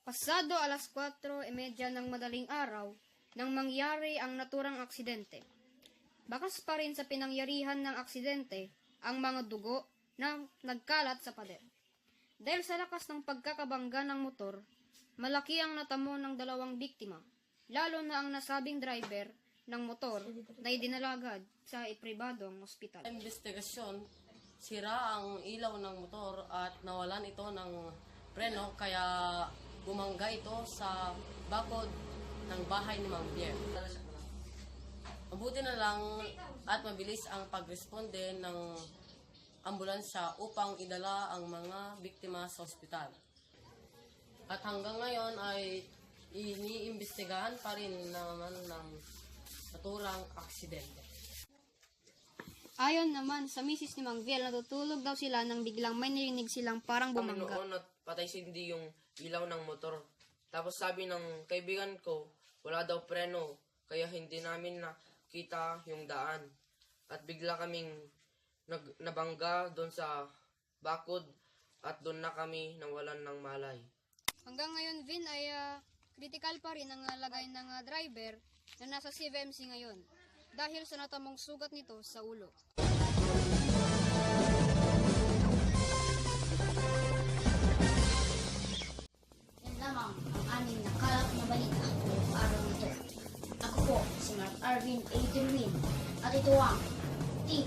Pasado alas 4:30 ng madaling araw nang mangyari ang naturang aksidente. Bakas pa rin sa pinangyarihan ng aksidente ang mga dugo na nagkalat sa pader. Dahil sa lakas ng pagkakabangga ng motor, malaki ang natamo ng dalawang biktima, lalo na ang nasabing driver ng motor na idinalagad sa pribadong ospital. Sa investigasyon, sira ang ilaw ng motor at nawalan ito ng preno kaya bumangga ito sa bakod ng bahay ni Mang Pierre. Mabuti na lang at mabilis ang pagresponde ng ambulansya upang idala ang mga biktima sa ospital. At hanggang ngayon ay iniimbestigahan pa rin naman ng naturang aksidente. Ayon naman sa misis ni Mang Viel, natutulog daw sila nang biglang may narinig silang parang Kami bumangga. noon at patay sindi yung ilaw ng motor. Tapos sabi ng kaibigan ko, wala daw preno, kaya hindi namin nakita yung daan. At bigla kaming nabangga doon sa bakod at doon na kami nawalan ng malay. Hanggang ngayon, Vin, ay critical pa rin ang lagay ng driver na nasa CVMC ngayon dahil sa natamong sugat nito sa ulo. Yan lamang ang aming nakalap na balita ngayong araw nito. Ako po si Mark Arvin A. Derwin at ito ang Team